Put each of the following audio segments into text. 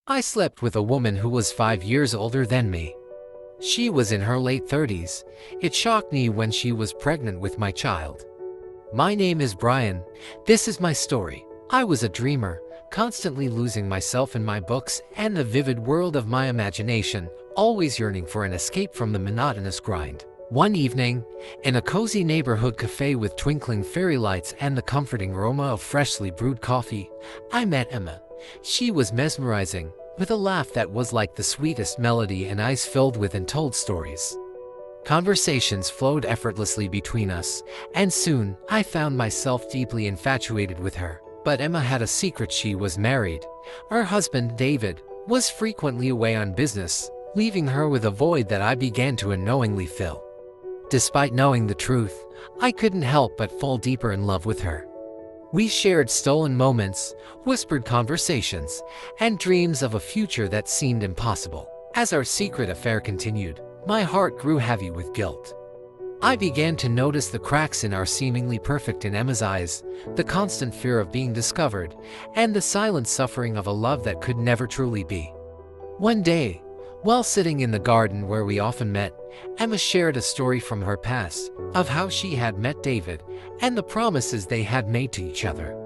I slept with a woman who was 5 years older than me. She was in her late 30s. It shocked me when she was pregnant with my child. My name is Brian. This is my story. I was a dreamer, constantly losing myself in my books and the vivid world of my imagination, always yearning for an escape from the monotonous grind. One evening, in a cozy neighborhood cafe with twinkling fairy lights and the comforting aroma of freshly brewed coffee, I met Emma. She was mesmerizing, with a laugh that was like the sweetest melody and eyes filled with untold stories. Conversations flowed effortlessly between us, and soon I found myself deeply infatuated with her. But Emma had a secret: she was married. Her husband, David, was frequently away on business, leaving her with a void that I began to unknowingly fill. Despite knowing the truth, I couldn't help but fall deeper in love with her. We shared stolen moments, whispered conversations, and dreams of a future that seemed impossible. As our secret affair continued, my heart grew heavy with guilt. I began to notice the cracks in our seemingly perfect in Emma's eyes, the constant fear of being discovered, and the silent suffering of a love that could never truly be. One day, while sitting in the garden where we often met, Emma shared a story from her past, of how she had met David, and the promises they had made to each other.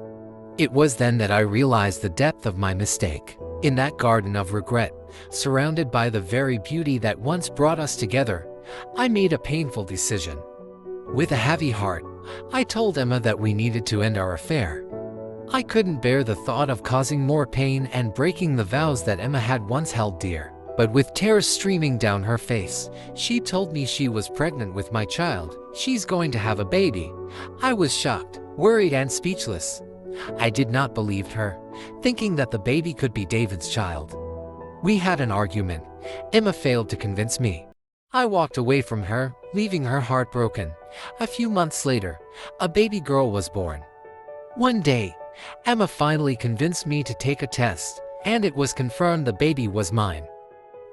It was then that I realized the depth of my mistake. In that garden of regret, surrounded by the very beauty that once brought us together, I made a painful decision. With a heavy heart, I told Emma that we needed to end our affair. I couldn't bear the thought of causing more pain and breaking the vows that Emma had once held dear. But with tears streaming down her face, she told me she was pregnant with my child. She's going to have a baby. I was shocked, worried, and speechless. I did not believe her, thinking that the baby could be David's child. We had an argument. Emma failed to convince me. I walked away from her, leaving her heartbroken. A few months later, a baby girl was born. One day, Emma finally convinced me to take a test, and it was confirmed the baby was mine.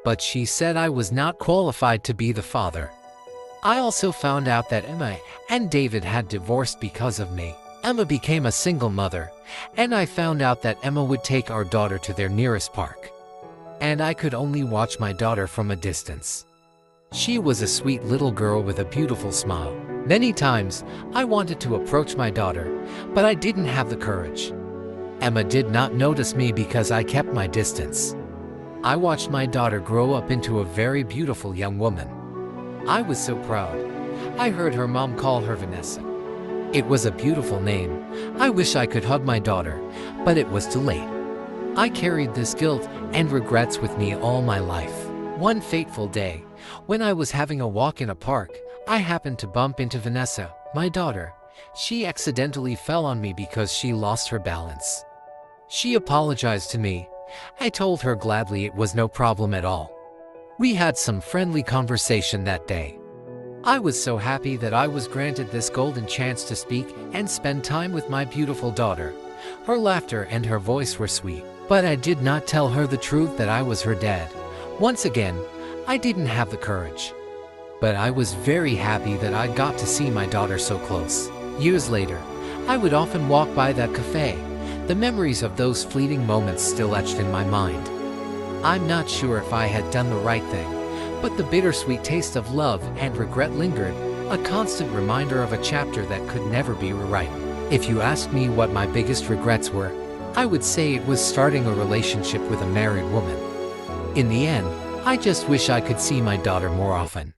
But she said I was not qualified to be the father. I also found out that Emma and David had divorced because of me. Emma became a single mother, and I found out that Emma would take our daughter to their nearest park. And I could only watch my daughter from a distance. She was a sweet little girl with a beautiful smile. Many times, I wanted to approach my daughter, but I didn't have the courage. Emma did not notice me because I kept my distance. I watched my daughter grow up into a very beautiful young woman. I was so proud. I heard her mom call her Vanessa. It was a beautiful name. I wish I could hug my daughter, but it was too late. I carried this guilt and regrets with me all my life. One fateful day, when I was having a walk in a park, I happened to bump into Vanessa, my daughter. She accidentally fell on me because she lost her balance. She apologized to me. I told her gladly it was no problem at all. We had some friendly conversation that day. I was so happy that I was granted this golden chance to speak and spend time with my beautiful daughter. Her laughter and her voice were sweet, but I did not tell her the truth that I was her dad. Once again, I didn't have the courage. But I was very happy that I got to see my daughter so close. Years later, I would often walk by that cafe. The memories of those fleeting moments still etched in my mind. I'm not sure if I had done the right thing, but the bittersweet taste of love and regret lingered, a constant reminder of a chapter that could never be rewritten. If you asked me what my biggest regrets were, I would say it was starting a relationship with a married woman. In the end, I just wish I could see my daughter more often.